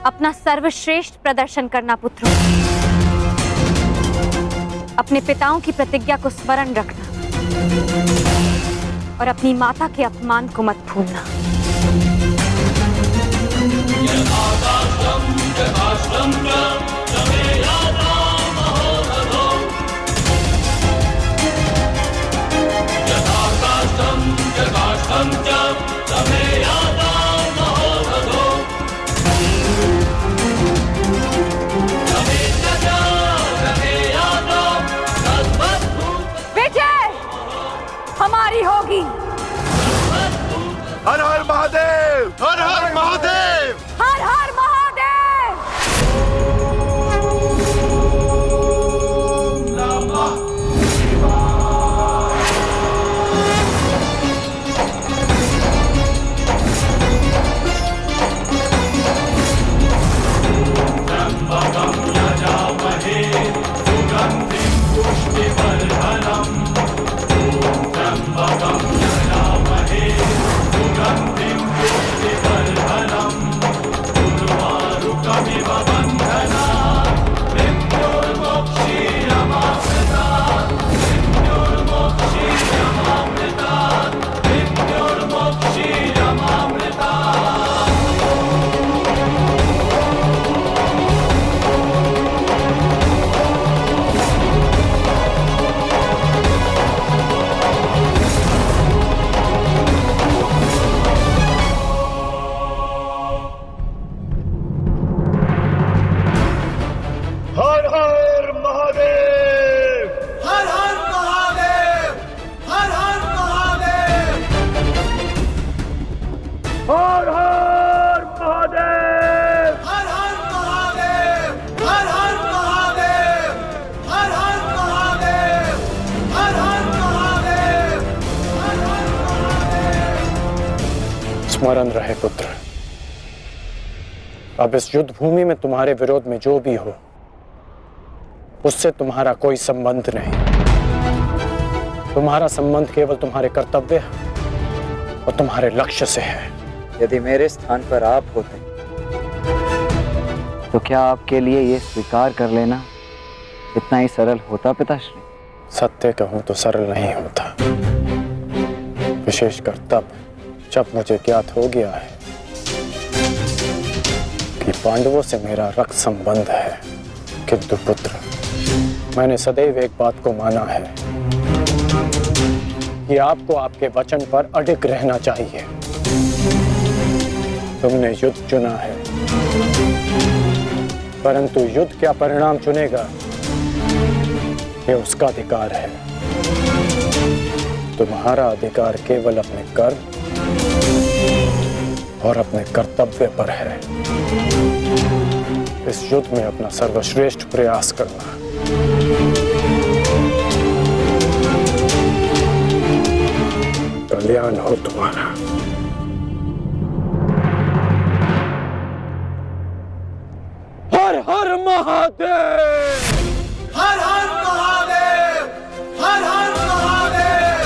अपना सर्वश्रेष्ठ प्रदर्शन करना पुत्रों। अपने पिताओं की प्रतिज्ञा को स्मरण रखना और अपनी माता के अपमान को मत भूलना। विजय हमारी होगी। हर हर महादेव, हर हर महादेव, हर हर महादेव। हर हर महादेव, हर हर महादेव, हर हर महादेव, हर हर महादेव, हर हर महादेव, हर हर महादेव, हर हर महादेव, हर हर महादेव, हर हर महादेव। स्मरण रहे पुत्र, अब इस युद्ध भूमि में तुम्हारे विरोध में जो भी हो उससे तुम्हारा कोई संबंध नहीं। तुम्हारा संबंध केवल तुम्हारे कर्तव्य और तुम्हारे लक्ष्य से है। यदि मेरे स्थान पर आप होते तो क्या आपके लिए ये स्वीकार कर लेना इतना ही सरल होता पिताश्री? सत्य कहूं तो सरल नहीं होता, विशेषकर तब जब मुझे ज्ञात हो गया है कि पांडवों से मेरा रक्त संबंध है। किंतु पुत्र, मैंने सदैव एक बात को माना है कि आपको आपके वचन पर अडिग रहना चाहिए। तुमने युद्ध चुना है, परंतु युद्ध क्या परिणाम चुनेगा ये उसका अधिकार है। तुम्हारा अधिकार केवल अपने कर्म और अपने कर्तव्य पर है। इस युद्ध में अपना सर्वश्रेष्ठ प्रयास करना। कल्याण हो तुम्हारा। हर हर महादेव, हर हर महादेव, हर हर महादेव।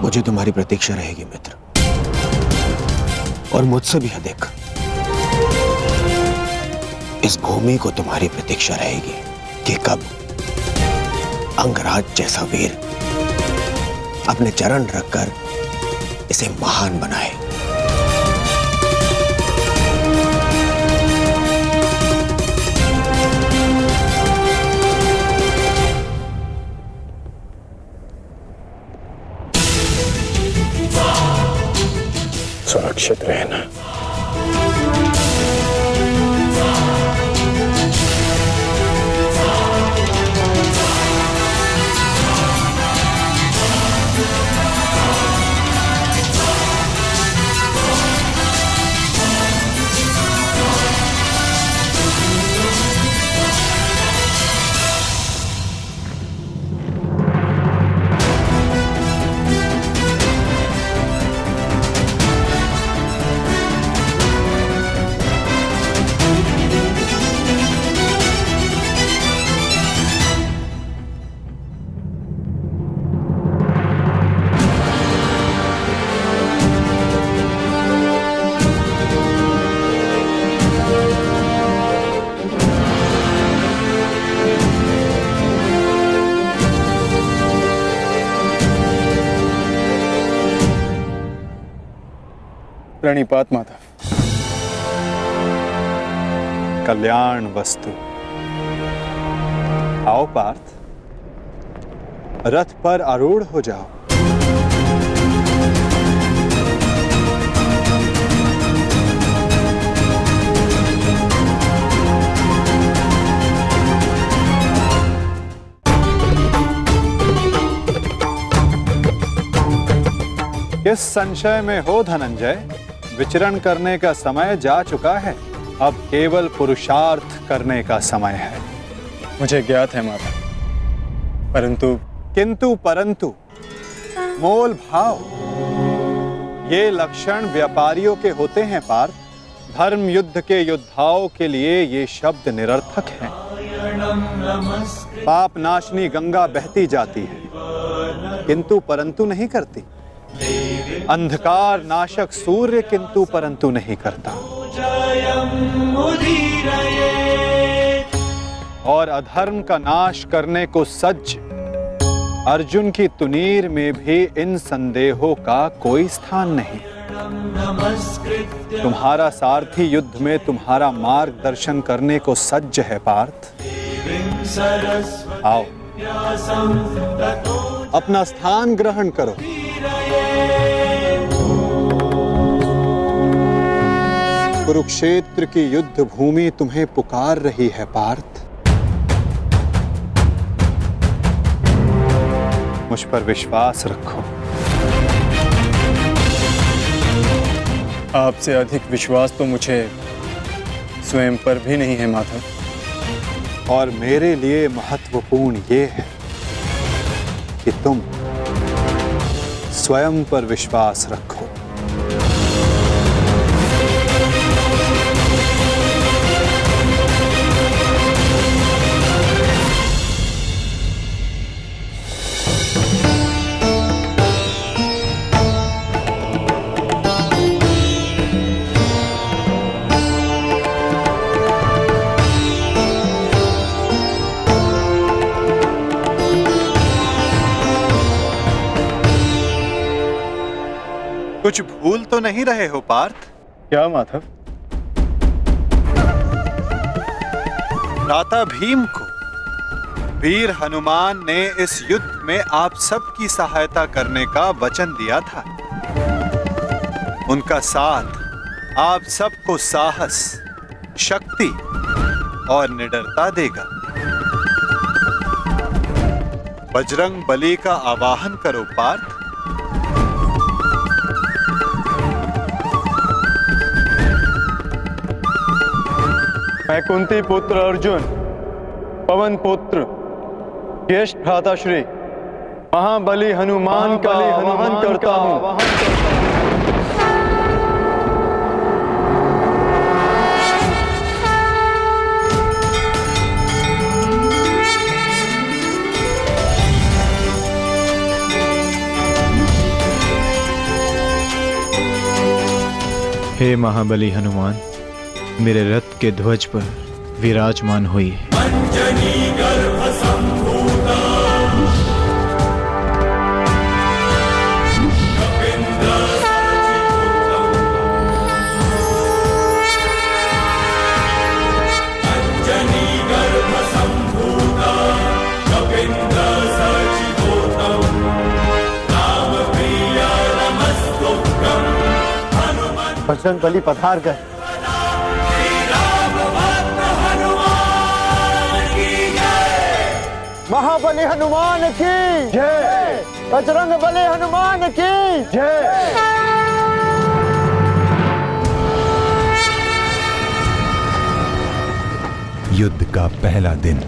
मुझे तुम्हारी प्रतीक्षा रहेगी मित्र, और मुझसे भी अधिक इस भूमि को तुम्हारी प्रतीक्षा रहेगी कि कब अंगराज जैसा वीर अपने चरण रखकर इसे महान बनाए। रहना। प्रणिपात माता। कल्याण वस्तु। आओ पार्थ, रथ पर आरूढ़ हो जाओ। किस संशय में हो धनंजय? विचरण करने का समय जा चुका है, अब केवल पुरुषार्थ करने का समय है। मुझे ज्ञात है माता, परंतु परंतु मोल भाव, ये लक्षण व्यापारियों के होते हैं पार्थ। धर्म युद्ध के योद्धाओं के लिए ये शब्द निरर्थक हैं। पाप नाशनी गंगा बहती जाती है, किंतु परंतु नहीं करती। अंधकार नाशक सूर्य किंतु परंतु नहीं करता। और अधर्म का नाश करने को सज्ज अर्जुन की तुनीर में भी इन संदेहों का कोई स्थान नहीं। तुम्हारा सारथी युद्ध में तुम्हारा मार्गदर्शन करने को सज्ज है पार्थ। आओ, अपना स्थान ग्रहण करो। कुरुक्षेत्र की युद्ध भूमि तुम्हें पुकार रही है पार्थ। मुझ पर विश्वास रखो। आपसे अधिक विश्वास तो मुझे स्वयं पर भी नहीं है माधव। और मेरे लिए महत्वपूर्ण ये है कि तुम स्वयं पर विश्वास रखो। कुछ भूल तो नहीं रहे हो पार्थ? क्या माधव? भ्राता भीम को वीर हनुमान ने इस युद्ध में आप सबकी सहायता करने का वचन दिया था। उनका साथ आप सबको साहस, शक्ति और निडरता देगा। बजरंग बली का आवाहन करो पार्थ। मैं कुंती पुत्र अर्जुन, पवन पुत्र, ज्येष्ठ भ्राताश्री, महाबली हनुमान का आवाहन करता हूँ। हे महाबली हनुमान, मेरे रथ के ध्वज पर विराजमान होइए। बजरंग बली पधार गए। महाबली हनुमान की जय। बजरंग बली हनुमान की जय। युद्ध का पहला दिन।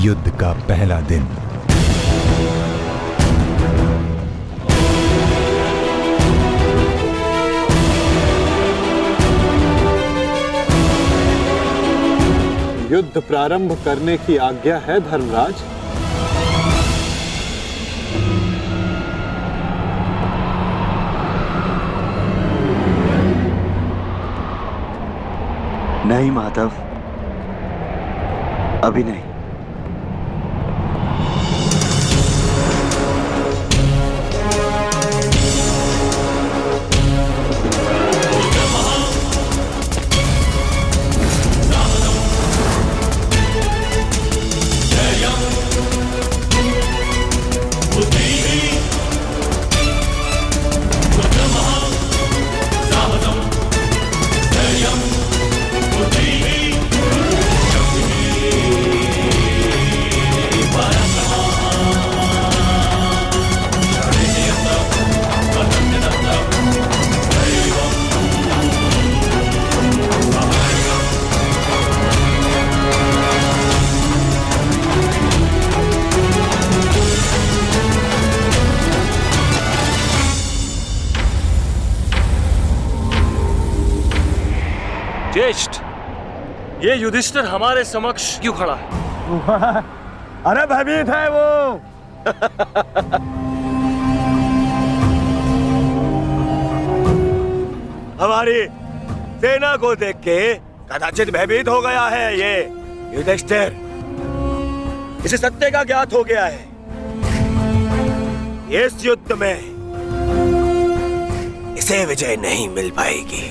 युद्ध का पहला दिन। युद्ध प्रारंभ करने की आज्ञा है धर्मराज। नहीं माधव, अभी नहीं। ज्येष्ठ, ये युधिष्ठिर हमारे समक्ष क्यों खड़ा है? अरे भयभीत है वो। हमारी सेना को देख के कदाचित भयभीत हो गया है ये युधिष्ठिर। इसे सत्य का ज्ञात हो गया है। इस युद्ध में इसे विजय नहीं मिल पाएगी।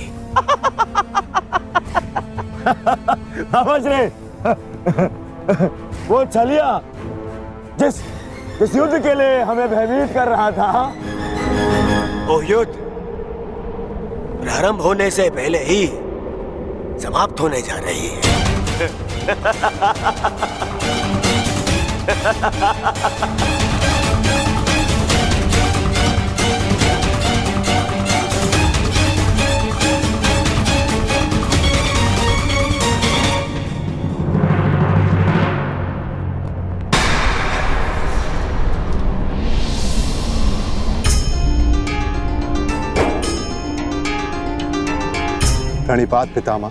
समझ रहे वो छलिया जिस युद्ध के लिए हमें भयभीत कर रहा था, वो युद्ध प्रारंभ होने से पहले ही समाप्त होने जा रही है। प्रणिपात पितामह।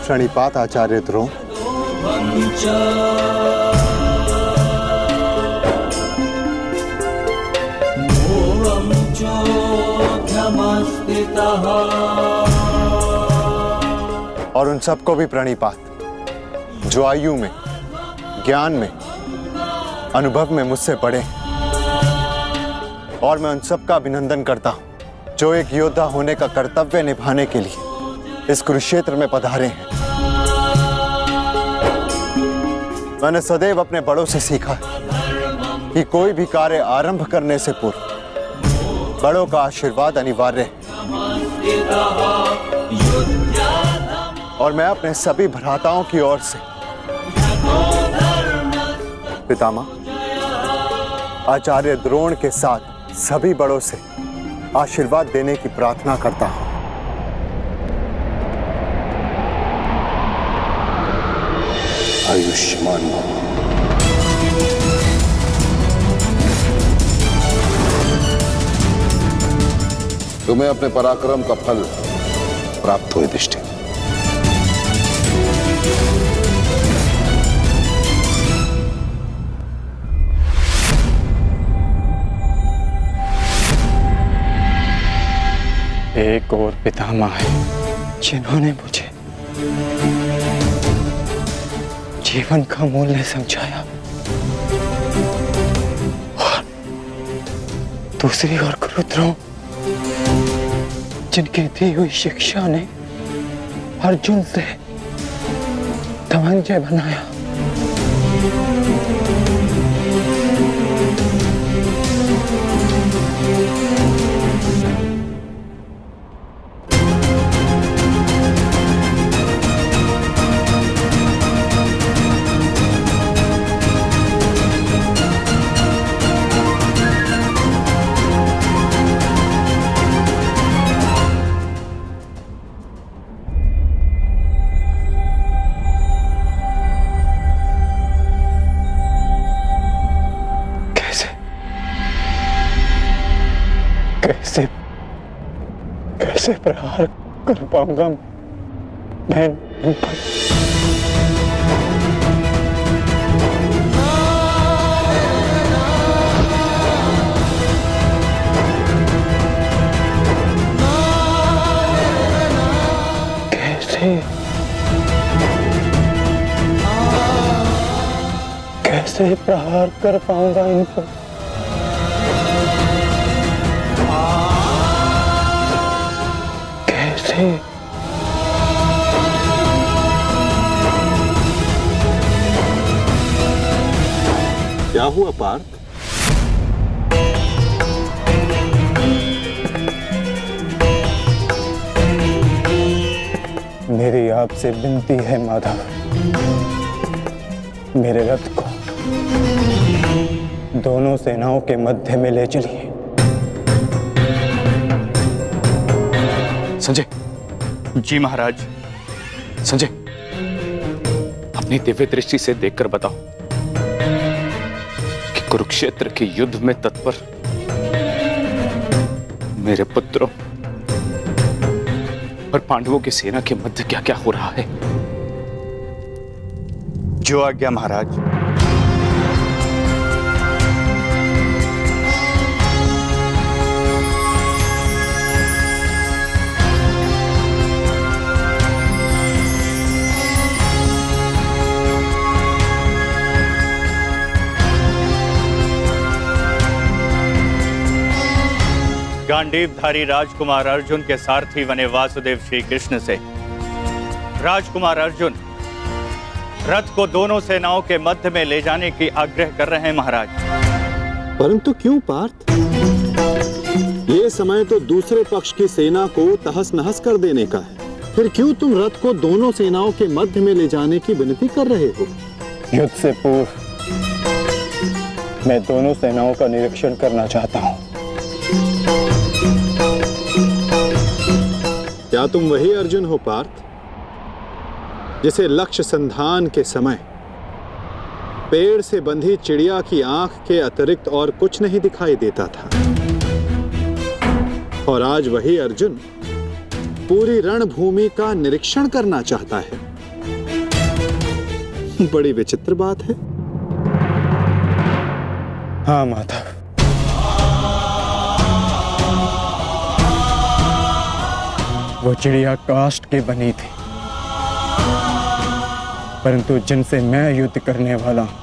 प्रणिपात आचार्य द्रोण। और उन सबको भी प्रणिपात जो आयु में, ज्ञान में, अनुभव में मुझसे बड़े। और मैं उन सबका अभिनंदन करता हूं जो एक योद्धा होने का कर्तव्य निभाने के लिए इस कुरुक्षेत्र में पधारे हैं। मैंने सदैव अपने बड़ों से सीखा है कि कोई भी कार्य आरंभ करने से पूर्व बड़ों का आशीर्वाद अनिवार्य है। और मैं अपने सभी भ्राताओं की ओर से पितामह आचार्य द्रोण के साथ सभी बड़ों से आशीर्वाद देने की प्रार्थना करता हूं। आयुष्मान भव। तुम्हें अपने पराक्रम का फल प्राप्त हो युधिष्ठिर। एक और पितामह है जिन्होंने मुझे जीवन का मूल्य समझाया और दूसरी ओर गुरुद्रोण जिनकी दी हुई शिक्षा ने अर्जुन से धनंजय बनाया। कैसे प्रहार कर पाऊंगा मैं इन पर? कैसे प्रहार कर पाऊंगा इन पर? क्या हुआ पार्थ? मेरी आपसे विनती है माधव, मेरे रथ को दोनों सेनाओं के मध्य में ले चलिए। संजय। जी महाराज। संजय, अपनी दिव्य दृष्टि से देखकर बताओ कि कुरुक्षेत्र के युद्ध में तत्पर मेरे पुत्रों और पांडवों की सेना के मध्य क्या क्या हो रहा है? जो आज्ञा महाराज। गांडीवधारी राजकुमार अर्जुन के सारथी बने वासुदेव श्री कृष्ण से राजकुमार अर्जुन रथ को दोनों सेनाओं के मध्य में ले जाने की आग्रह कर रहे हैं महाराज। परंतु क्यों पार्थ? ये समय तो दूसरे पक्ष की सेना को तहस नहस कर देने का है, फिर क्यों तुम रथ को दोनों सेनाओं के मध्य में ले जाने की विनती कर रहे हो? युद्ध से पूर्व मैं दोनों सेनाओं का निरीक्षण करना चाहता हूं। क्या तुम वही अर्जुन हो पार्थ जिसे लक्ष्य संधान के समय पेड़ से बंधी चिड़िया की आंख के अतिरिक्त और कुछ नहीं दिखाई देता था, और आज वही अर्जुन पूरी रणभूमि का निरीक्षण करना चाहता है? बड़ी विचित्र बात है। हाँ माधव, वो चिड़िया काष्ठ की बनी थी, परंतु जिनसे मैं युद्ध करने वाला हूं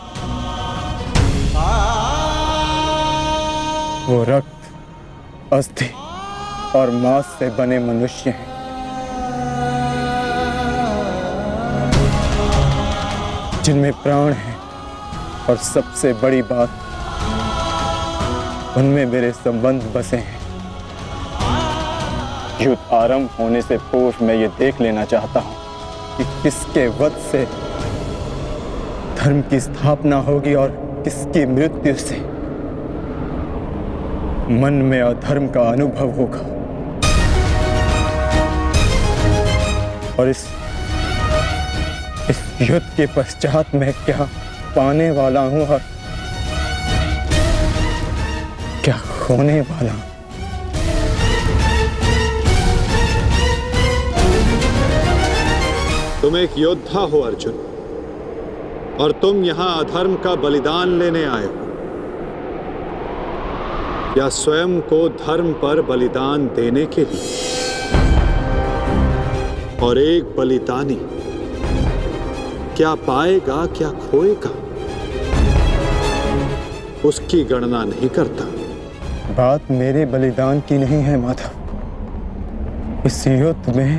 वो रक्त, अस्थि और मांस से बने मनुष्य हैं। जिनमें प्राण है और सबसे बड़ी बात, उनमें मेरे संबंध बसे हैं। युद्ध आरंभ होने से पूर्व मैं ये देख लेना चाहता हूं कि किसके वध से धर्म की स्थापना होगी और किसकी मृत्यु से मन में अधर्म का अनुभव होगा। और इस युद्ध के पश्चात मैं क्या पाने वाला हूं और क्या खोने वाला हूं। तुम एक योद्धा हो अर्जुन, और तुम यहां अधर्म का बलिदान लेने आए हो, या स्वयं को धर्म पर बलिदान देने के लिए। और एक बलिदानी क्या पाएगा क्या खोएगा, उसकी गणना नहीं करता। बात मेरे बलिदान की नहीं है माधव। इस युद्ध में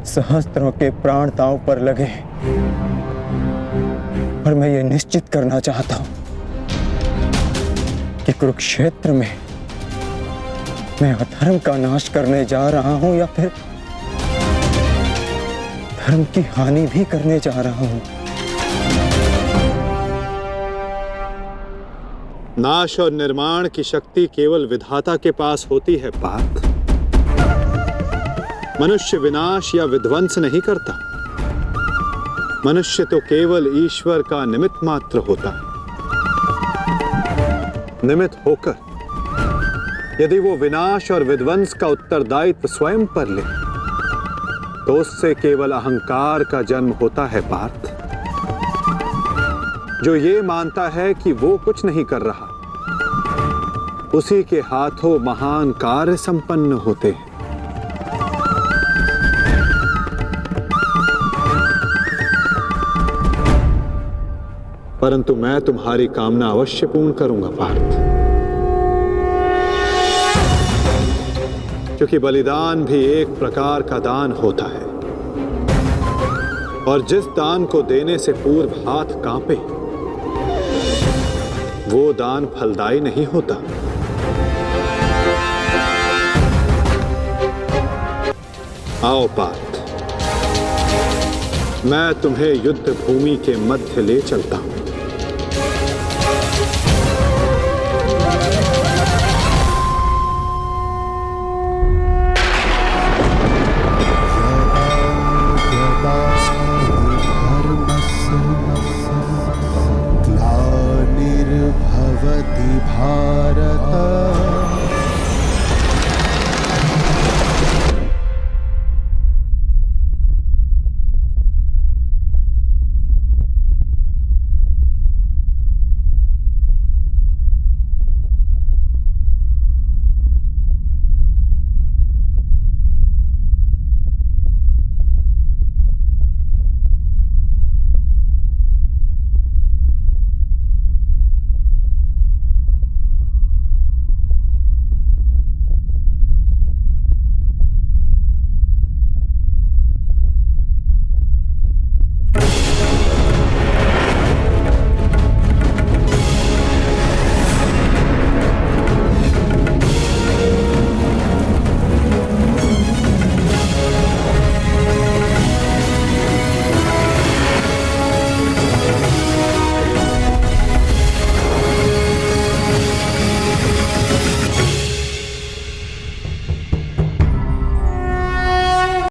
सहस्त्रों के प्राण दांव पर लगे और मैं ये निश्चित करना चाहता हूं कि कुरुक्षेत्र में मैं अधर्म का नाश करने जा रहा हूं या फिर धर्म की हानि भी करने जा रहा हूं। नाश और निर्माण की शक्ति केवल विधाता के पास होती है पार्थ। मनुष्य विनाश या विध्वंस नहीं करता। मनुष्य तो केवल ईश्वर का निमित्त मात्र होता है। निमित्त होकर यदि वो विनाश और विध्वंस का उत्तरदायित्व स्वयं पर ले तो उससे केवल अहंकार का जन्म होता है पार्थ, जो ये मानता है कि वो कुछ नहीं कर रहा। उसी के हाथों महान कार्य संपन्न होते हैं। परंतु मैं तुम्हारी कामना अवश्य पूर्ण करूंगा पार्थ, क्योंकि बलिदान भी एक प्रकार का दान होता है, और जिस दान को देने से पूर्व हाथ कांपे वो दान फलदायी नहीं होता। आओ पार्थ, मैं तुम्हें युद्ध भूमि के मध्य ले चलता हूं।